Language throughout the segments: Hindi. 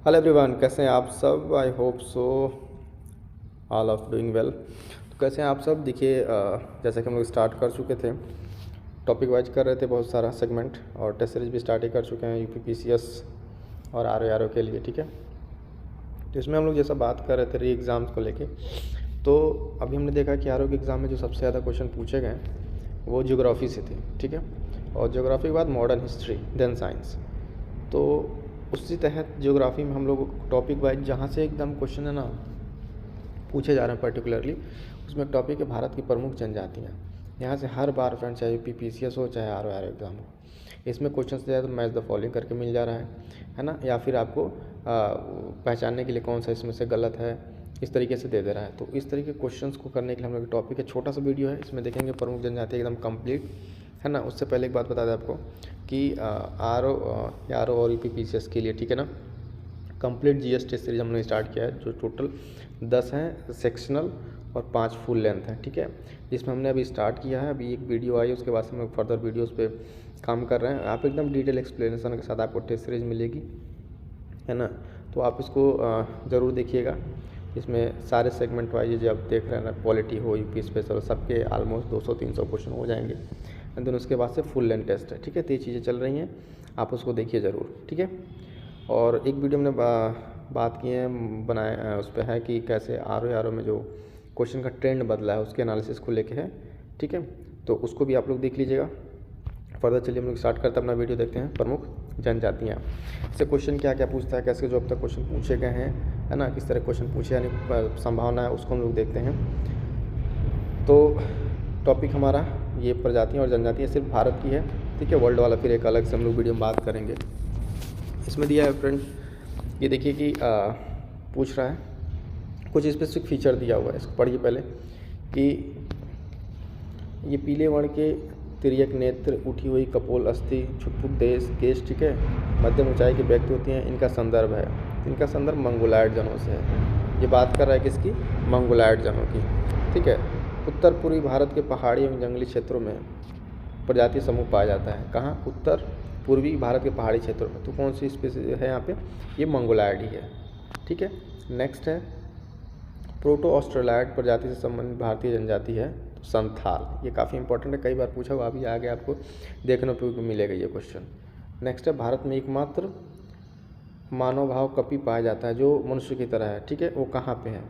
हेलो एवरीवन, कैसे हैं आप सब। I hope so all of doing well. तो कैसे हैं आप सब। देखिए जैसे कि हम लोग स्टार्ट कर चुके थे, टॉपिक वाइज कर रहे थे बहुत सारा सेगमेंट, और टेस्ट सीरीज भी स्टार्ट ही कर चुके हैं यूपीपीसीएस और आरओ के लिए। ठीक है, तो इसमें हम लोग जैसा बात कर रहे थे री एग्ज़ाम्स को लेके, तो अभी हमने देखा कि आरओ के एग्ज़ाम में जो सबसे ज़्यादा क्वेश्चन पूछे गए वो ज्योग्राफी से थे। ठीक है, और ज्योग्राफी के बाद मॉडर्न हिस्ट्री, देन साइंस। तो उसी तहत ज्योग्राफी में हम लोग टॉपिक वाइज जहाँ से एकदम क्वेश्चन है ना पूछे जा रहे हैं पर्टिकुलरली, उसमें टॉपिक है भारत की प्रमुख जनजातियाँ। यहाँ से हर बार फ्रेंड, चाहे यूपीपीसीएस हो चाहे आरओ एग्ज़ाम हो, इसमें क्वेश्चन से ज़्यादा मैच द फॉलोइंग करके मिल जा रहा है ना, या फिर आपको पहचानने के लिए कौन सा इसमें से गलत है इस तरीके से दे दे रहा है। तो इस तरीके के क्वेश्चंस को करने के लिए हम लोग टॉपिक है, छोटा सा वीडियो है, इसमें देखेंगे प्रमुख जनजाति एकदम कंप्लीट है ना। उससे पहले एक बात बता दें आपको कि आरओ और यूपीपीसीएस के लिए, ठीक है ना, कंप्लीट जीएस टेस्ट सीरीज हमने स्टार्ट किया है, जो टोटल 10 हैं सेक्शनल और 5 फुल लेंथ है। ठीक है, जिसमें हमने अभी स्टार्ट किया है, अभी एक वीडियो आई, उसके बाद से हम लोग फर्दर वीडियोस पे काम कर रहे हैं। आप एकदम डिटेल एक्सप्लेनेशन के साथ आपको टेस्ट सीरीज मिलेगी, है ना। तो आप इसको ज़रूर देखिएगा। इसमें सारे सेगमेंट वाइज जो आप देख रहे हैं ना, पॉलिटी हो, यूपी स्पेशल, सबके ऑलमोस्ट 200-300 क्वेश्चन हो जाएंगे। एंड देन उसके बाद से फुल लेंथ टेस्ट है। ठीक है, तो ये चीज़ें चल रही हैं, आप उसको देखिए ज़रूर। ठीक है, और एक वीडियो हमने बात की है, बनाए उस पर है कि कैसे आरओ में जो क्वेश्चन का ट्रेंड बदला है उसके एनालिसिस को लेके है। ठीक है, तो उसको भी आप लोग देख लीजिएगा। फर्दर चलिए हम लोग स्टार्ट करते हैं अपना वीडियो, देखते हैं प्रमुख जनजातियाँ। इससे क्वेश्चन क्या क्या पूछता है, कैसे जो अब तक क्वेश्चन पूछे गए हैं, है ना, किस तरह क्वेश्चन पूछे, यानी संभावना है, उसको हम लोग देखते हैं। तो टॉपिक हमारा ये प्रजातियाँ और जनजातियाँ सिर्फ भारत की है। ठीक है, वर्ल्ड वाला फिर एक अलग से हम लोग वीडियो में बात करेंगे। इसमें दिया है फ्रेंड, ये देखिए कि पूछ रहा है कुछ स्पेसिफिक फीचर दिया हुआ है, इसको पढ़िए पहले कि ये पीले वर्ण के तिर्यक नेत्र, उठी हुई कपोल अस्थि, छुटपुट देश केश, ठीक है, मध्यम ऊंचाई के व्यक्ति होते हैं, इनका संदर्भ है, इनका संदर्भ मंगोलायड जनों से है। ये बात कर रहा है किसकी, मंगोलायड जनों की। ठीक है, उत्तर पूर्वी भारत के पहाड़ी एवं जंगली क्षेत्रों में प्रजाति समूह पाया जाता है। कहाँ, उत्तर पूर्वी भारत के पहाड़ी क्षेत्रों में। तो कौन सी स्पीसीज है यहाँ पे, ये मंगोलायड ही है। ठीक है, नेक्स्ट है प्रोटो ऑस्ट्रेलाइड प्रजाति से संबंधित भारतीय जनजाति है, तो संथाल। ये काफ़ी इंपॉर्टेंट है, कई बार पूछा हुआ, अभी आगे आपको देखने को मिलेगा ये क्वेश्चन। नेक्स्ट है भारत में एकमात्र मानव भाव कपि पाया जाता है जो मनुष्य की तरह है। ठीक है, वो कहाँ पे है,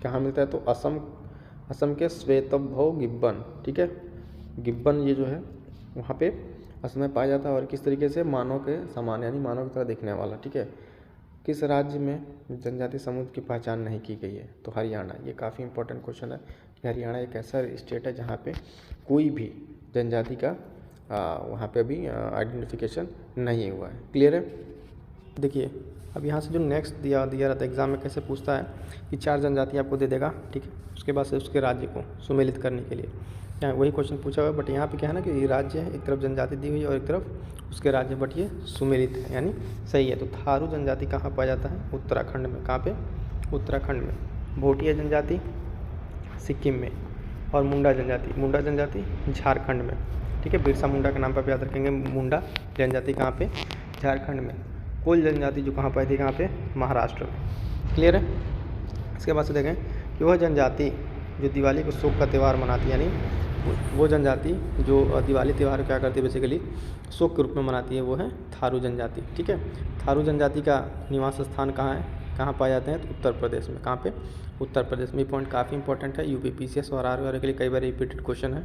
कहाँ मिलता है, तो असम के श्वेतभव गिब्बन। ठीक है, गिब्बन ये जो है वहाँ पे असम में पाया जाता है, और किस तरीके से, मानव के समान, यानी मानव की तरह दिखने वाला। ठीक है, किस राज्य में जनजाति समूह की पहचान नहीं की गई है, तो हरियाणा। ये काफ़ी इंपॉर्टेंट क्वेश्चन है कि हरियाणा एक ऐसा स्टेट है जहाँ पे कोई भी जनजाति का वहाँ पे अभी आइडेंटिफिकेशन नहीं हुआ है। क्लियर है। देखिए अब यहाँ से जो नेक्स्ट दिया रहता है एग्जाम में, कैसे पूछता है कि 4 जनजाति आपको दे देगा। ठीक है, उसके बाद से उसके राज्य को सुमेलित करने के लिए यहाँ वही क्वेश्चन पूछा हुआ है, बट यहाँ पे क्या है ना कि ये राज्य है, एक तरफ जनजाति दी हुई है और एक तरफ उसके राज्य, बट ये सुमेलित है, यानी सही है। तो थारू जनजाति कहाँ पाया जाता है, उत्तराखंड में। कहाँ पे, उत्तराखंड में। भोटिया जनजाति सिक्किम में, और मुंडा जनजाति झारखंड में। ठीक है, बिरसा मुंडा के नाम पर याद रखेंगे, मुंडा जनजाति कहाँ पे, झारखंड में। कोल जनजाति जो कहाँ पाई थी, कहाँ पे, महाराष्ट्र में। क्लियर है। इसके बाद से देखें कि वह जनजाति जो दिवाली को शोक का त्यौहार मनाती है, यानी वो जनजाति जो दिवाली त्यौहार क्या करती है, बेसिकली शोक के रूप में मनाती है, वो है थारू जनजाति। ठीक है, थारू जनजाति का निवास स्थान कहाँ है, कहाँ पाए जाते हैं, तो उत्तर प्रदेश में। कहाँ पे, उत्तर प्रदेश में। ये पॉइंट काफ़ी इंपॉर्टेंट है, यूपीपीसीएस और आरओ के लिए कई बार रिपीटेड क्वेश्चन है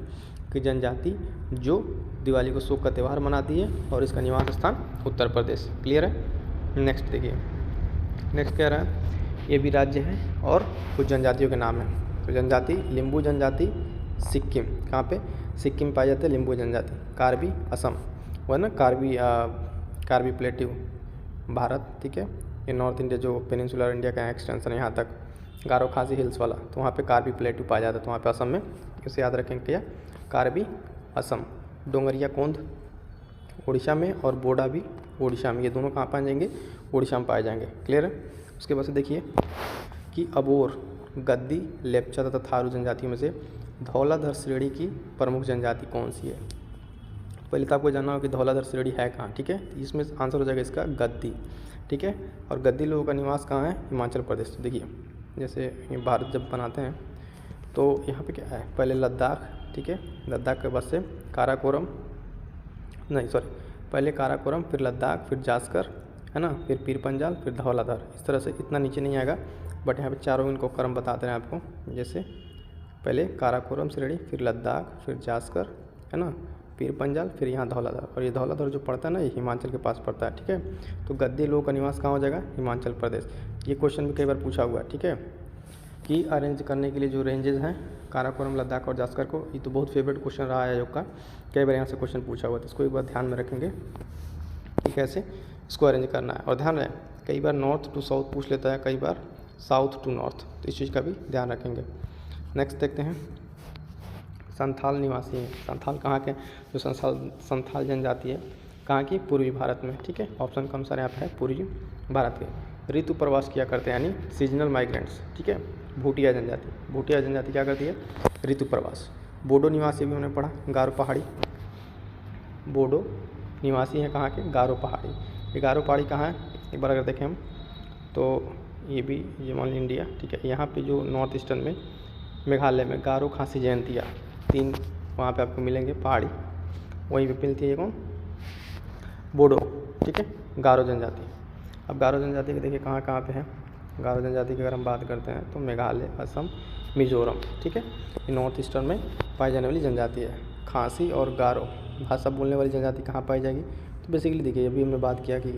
कि जनजाति जो दिवाली को शोक का त्यौहार मनाती है और इसका निवास स्थान उत्तर प्रदेश। क्लियर है। नेक्स्ट देखिए, नेक्स्ट कह रहा है ये भी राज्य है और कुछ जनजातियों के नाम है। तो जनजाति लिम्बू जनजाति सिक्किम, कहाँ पे, सिक्किम पाए जाते हैं लिम्बू जनजाति। कार्बी असम, वो है ना कार्बी प्लेट्यू भारत। ठीक है, ये नॉर्थ इंडिया जो पेनिनसुलर इंडिया का एक्सटेंशन है यहाँ तक, गारो खासी हिल्स वाला, तो वहाँ पे कार्बी प्लेट्यू पाया जाता है, तो वहाँ पे असम में। इसे याद रखेंगे क्या, कार्बी असम। डोंगरिया कोंद उड़ीसा में, और बोडा भी उड़ीसा में। ये दोनों कहाँ पाए जाएंगे, उड़ीसा में पाए जाएंगे। क्लियर है। उसके बाद से देखिए कि अबोर, गद्दी, लेप्चा तथा थारू जनजातियों में से धौलाधर श्रेणी की प्रमुख जनजाति कौन सी है। पहले तो आपको जानना होगा कि धौलाधर श्रेणी है कहाँ। ठीक है, इसमें आंसर हो जाएगा इसका गद्दी। ठीक है। और गद्दी लोगों का निवास कहाँ है? हिमाचल प्रदेश। तो देखिए जैसे ये भारत जब बनाते हैं तो यहाँ पे क्या है, पहले लद्दाख, ठीक है, लद्दाख के बाद से काराकोरम, नहीं सॉरी, पहले काराकोरम, फिर लद्दाख, फिर जास्कर, है ना, फिर पीर पंजाल, फिर धौलाधार। इस तरह से इतना नीचे नहीं आएगा, बट यहाँ पे चारों इनको क्रम बताते हैं आपको। जैसे पहले काराकोरम श्रेणी, फिर लद्दाख, फिर जास्कर, है ना, पीर पंजाल, फिर यहाँ धौलाधार। और ये धौलाधार जो पड़ता है ना, ये हिमाचल के पास पड़ता है, ठीक है। तो गद्दी लोगों का निवास कहाँ हो जाएगा? हिमाचल प्रदेश। ये क्वेश्चन भी कई बार पूछा हुआ है, ठीक है, कि अरेंज करने के लिए जो रेंजेस हैं काराकोरम, लद्दाख और जास्कर को, ये तो बहुत फेवरेट क्वेश्चन रहा है योग का, कई बार यहाँ से क्वेश्चन पूछा हुआ है। तो इसको एक बार ध्यान में रखेंगे कि कैसे इसको अरेंज करना है। और ध्यान रहे, कई बार नॉर्थ टू साउथ पूछ लेता है, कई बार साउथ टू नॉर्थ, तो इस चीज़ का भी ध्यान रखेंगे। नेक्स्ट देखते हैं, संथाल निवासी हैं। संथाल कहाँ के? जो संथाल जनजाति है कहाँ की? पूर्वी भारत में, ठीक है। ऑप्शन कम सारे यहाँ पे है, पूर्वी भारत के। ऋतु प्रवास किया करते हैं, यानी सीजनल माइग्रेंट्स, ठीक है। भूटिया जनजाति, भूटिया जनजाति क्या करती है? ऋतु प्रवास। बोडो निवासी भी हमने पढ़ा, गारो पहाड़ी। बोडो निवासी हैं कहाँ के? गारो पहाड़ी। ये गारो पहाड़ी कहाँ है? एक बार अगर देखें हम तो ये मान लीजिए इंडिया, ठीक है। यहाँ पे जो नॉर्थ ईस्टर्न में मेघालय में गारो, खासी, जयंतिया, 3 वहाँ पे आपको मिलेंगे पहाड़ी। वहीं पे मिलती है ये कौन? बोडो, ठीक है, गारो जनजाति। अब गारो जनजाति के देखिए कहाँ कहाँ पे है। गारो जनजाति की अगर हम बात करते हैं तो मेघालय, असम, मिजोरम, ठीक है। ये नॉर्थ ईस्टर्न में पाई जाने वाली जनजाति है। खासी और गारो भाषा बोलने वाली जनजाति कहाँ पाई जाएगी? तो बेसिकली देखिए अभी हमने बात किया कि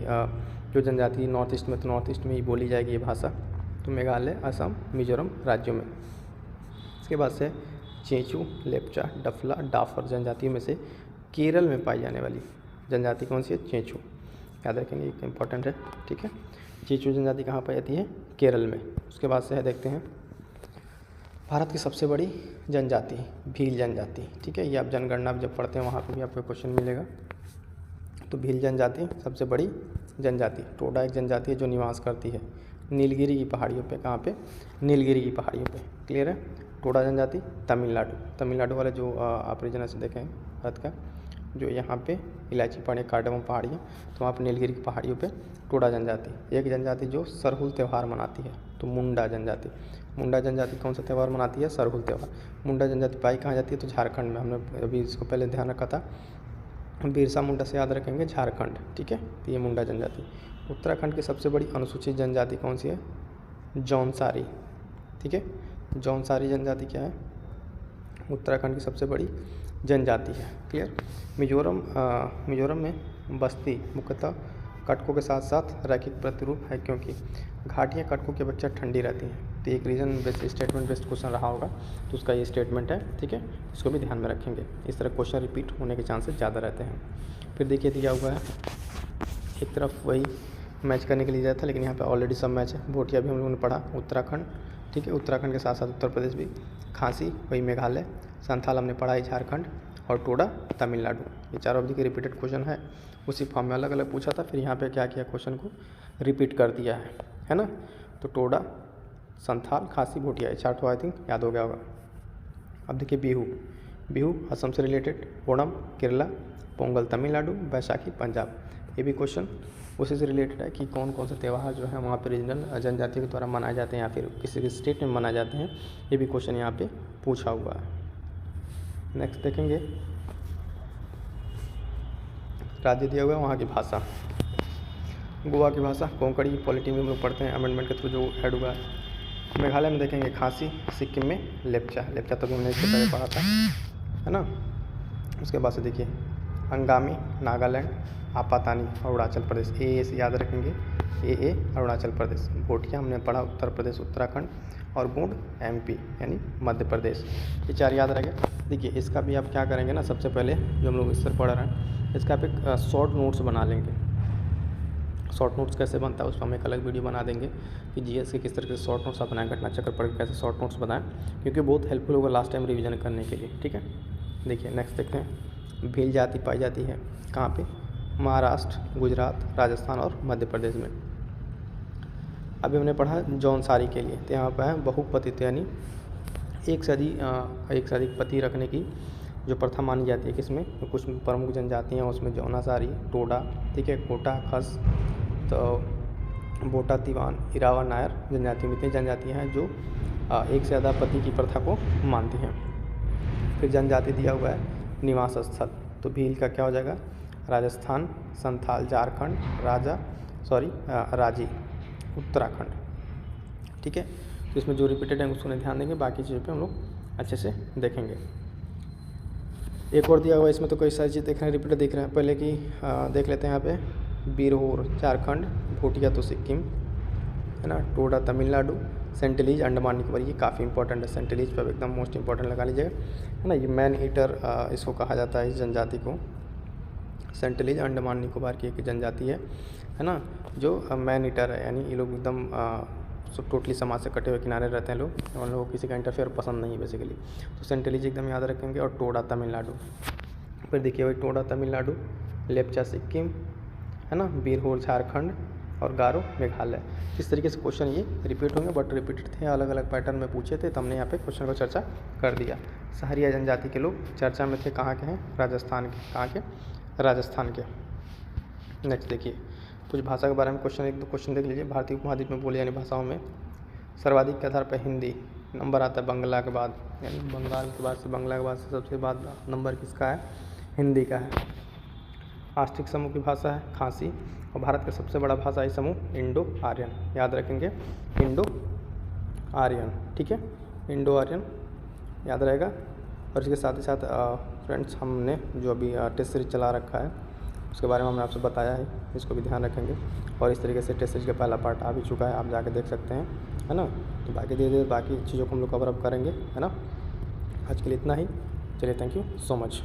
जो जनजाति नॉर्थ ईस्ट में, तो नॉर्थ ईस्ट में ही बोली जाएगी ये भाषा, तो मेघालय, असम, मिजोरम राज्यों में। इसके बाद से चेंचू, लेप्चा, डफला, डाफर जनजातियों में से केरल में पाई जाने वाली जनजाति कौन सी है? चेंचू। याद रखेंगे, एक इम्पॉर्टेंट है, ठीक है। चेंचू जनजाति कहाँ पाई जाती है? केरल में। उसके बाद से है देखते हैं भारत की सबसे बड़ी जनजाति, भील जनजाति, ठीक है। ये आप जनगणना जब पढ़ते हैं वहाँ पे भी आपको क्वेश्चन मिलेगा। तो भील जनजाति सबसे बड़ी जनजाति। टोडा एक जनजाति है जो निवास करती है नीलगिरी की पहाड़ियों पे। कहाँ पे? नीलगिरी की पहाड़ियों पे। क्लियर है? टोडा जनजाति तमिलनाडु, तमिलनाडु वाले जो आप रीजन से देखें भारत का, जो यहाँ पे इलायची पहाड़ी, कार्डमम पहाड़ियाँ, तो वहाँ पे नीलगिरी की पहाड़ियों पे टोडा जनजाति। एक जनजाति जो सरहुल त्यौहार मनाती है, तो मुंडा जनजाति। मुंडा जनजाति कौन सा त्यौहार मनाती है? सरहुल त्यौहार। मुंडा जनजाति पाई कहाँ जाती है? तो झारखंड में। हमने अभी इसको पहले ध्यान रखा था, बिरसा मुंडा से याद रखेंगे, झारखंड, ठीक है। तो ये मुंडा जनजाति। उत्तराखंड की सबसे बड़ी अनुसूचित जनजाति कौन सी है? जौनसारी, ठीक है। जौनसारी जनजाति क्या है? उत्तराखंड की सबसे बड़ी जनजाति है। क्लियर? मिजोरम में बस्ती मुख्यतः कटकों के साथ साथ रैखिक प्रतिरूप है, क्योंकि घाटियाँ कटकों की अपेक्षा ठंडी रहती हैं। तो एक reason based statement based question रहा होगा, तो उसका ये स्टेटमेंट है, ठीक है। इसको भी ध्यान में रखेंगे, इस तरह क्वेश्चन रिपीट होने के चांसेस ज़्यादा रहते हैं। फिर देखिए दिया हुआ है, एक तरफ वही मैच करने के लिए दिया था, लेकिन यहाँ पे ऑलरेडी सब मैच है। भोटिया भी हम लोगों ने पढ़ा, उत्तराखंड, ठीक है। उत्तराखंड के साथ साथ उत्तर प्रदेश भी, खासी वही मेघालय, संथाल हमने पढ़ा है झारखंड, और टोडा तमिलनाडु। ये चारों अवधि के रिपीटेड क्वेश्चन है, उसी फॉर्म में अलग अलग पूछा था, फिर यहाँ पे क्या किया, क्वेश्चन को रिपीट कर दिया है ना। तो टोडा, संथाल, खासी, भोटिया, ये चार आई थिंक याद हो गया होगा। अब देखिए बिहू, बिहू असम से रिलेटेड, ओणम केरला, पोंगल तमिलनाडु, बैसाखी पंजाब। ये भी क्वेश्चन उसी से रिलेटेड है कि कौन कौन से त्यौहार जो है वहाँ पे रीजनल जनजातियों के द्वारा मनाए जाते हैं या फिर किसी भी स्टेट में मनाए जाते हैं। ये भी क्वेश्चन यहाँ पे पूछा हुआ है। नेक्स्ट देखेंगे, राज्य दिया हुआ है, वहाँ की भाषा। गोवा की भाषा कोंकणी, पॉलिटी में हम लोग पढ़ते हैं, अमेंडमेंट के थ्रू जो ऐड हुआ है। मेघालय में देखेंगे खासी, सिक्किम में लेप्चा, लेप्चा तो हमने इससे पहले पढ़ा था, है ना। उसके बाद से देखिए अंगामी, नागालैंड, आपातानी, अरुणाचल प्रदेश। ए से याद रखेंगे, ए अरुणाचल प्रदेश। भोटिया हमने पढ़ा उत्तर प्रदेश, उत्तराखंड, और गोंड MP यानी मध्य प्रदेश। ये चार याद रहेगा। देखिए इसका भी आप क्या करेंगे ना, सबसे पहले जो हम लोग इस पर पढ़ रहे हैं, इसका आप एक शॉर्ट नोट्स बना लेंगे। शॉर्ट नोट्स कैसे बनता है उस पर हम एक अलग वीडियो बना देंगे कि GS के किस तरह के शॉर्ट नोट्स आप बनाएं, घटना चक्र पढ़ के कैसे शॉर्ट नोट्स बनाएं, क्योंकि बहुत हेल्पफुल होगा लास्ट टाइम रिवीजन करने के लिए, ठीक है। देखिए नेक्स्ट देखते हैं, भील जाति पाई जाती है कहाँ पे? महाराष्ट्र, गुजरात, राजस्थान और मध्य प्रदेश में। अभी हमने पढ़ा जौनसारी के लिए, तो यहाँ पर है बहुपतित्व, यानी एक से अधिक पति रखने की जो प्रथा मानी जाती है। किसमें? कुछ प्रमुख जनजातियाँ उसमें जौनसारी, टोडा, ठीक है, कोटा, खस, तो बोटा, दीवान, इरावा, नायर जनजाति में इतनी जनजातियाँ हैं जो एक से ज़्यादा पति की प्रथा को मानती हैं। फिर जनजाति दिया हुआ है निवास स्थल, तो भील का क्या हो जाएगा, राजस्थान, संथाल झारखंड, राजी उत्तराखंड। ठीक है, तो इसमें जो रिपीटेड है उसको नहीं ध्यान देंगे, बाकी चीज़ों पे हम लोग अच्छे से देखेंगे। एक और दिया हुआ है इसमें, तो कई सारी चीज़ देख रहे हैं, रिपीटेड देख रहे हैं। पहले की देख लेते हैं यहाँ पे, बीरहोर झारखंड, भोटिया तो सिक्किम है ना, टोडा तमिलनाडु, सेंटिलीज अंडमान निकोबार, ये काफ़ी इंपॉर्टेंट है, सेंटिलीज पर एकदम मोस्ट इंपॉर्टेंट लगा लीजिएगा है ना। ये मैन ईटर इसको कहा जाता है, इस जनजाति को। सेंटिलीज अंडमान निकोबार की एक जनजाति है ना, जो मैन ईटर है, यानी ये लोग एकदम सब टोटली समाज से कटे हुए किनारे रहते हैं लोग, उन लोगों को किसी का इंटरफेयर पसंद नहीं है बेसिकली। तो सेंटिलीज एकदम याद रखेंगे। और टोडा तमिलनाडु, फिर देखिए भाई टोडा तमिलनाडु, लेप्चा सिक्किम है ना, बीरहोर झारखंड और गारो मेघालय। इस तरीके से क्वेश्चन ये रिपीट होंगे, बट रिपीटेड थे, अलग अलग पैटर्न में पूछे थे, तो हमने यहाँ पे क्वेश्चन को चर्चा कर दिया। सहरिया जनजाति के लोग चर्चा में थे, कहाँ के हैं, राजस्थान के। कहाँ के, राजस्थान के। नेक्स्ट देखिए कुछ भाषा के बारे में क्वेश्चन, एक दो क्वेश्चन देख लीजिए। भारतीय उपमहाद्वीप में बोली जाने भाषाओं में सर्वाधिक के आधार पर हिंदी नंबर आता है बंगला के बाद, यानी बंगाल के बाद से, बंगला के बाद से सबसे बाद नंबर किसका है, हिंदी का है। आस्ट्रिक समूह की भाषा है खासी, और भारत का सबसे बड़ा भाषाई समूह इंडो आर्यन, याद रखेंगे इंडो आर्यन। ठीक है, इंडो आर्यन याद रहेगा। और इसके साथ ही साथ फ्रेंड्स, हमने जो अभी टेस्ट सीरीज चला रखा है उसके बारे में हमने आपसे बताया है, इसको भी ध्यान रखेंगे। और इस तरीके से टेस्ट सीरीज का पहला पार्ट आ भी चुका है, आप जाके देख सकते हैं है ना। तो बाकी धीरे धीरे बाकी चीज़ों को हम लोग कवर अप करेंगे है ना। आज के लिए इतना ही, चलिए, थैंक यू सो मच।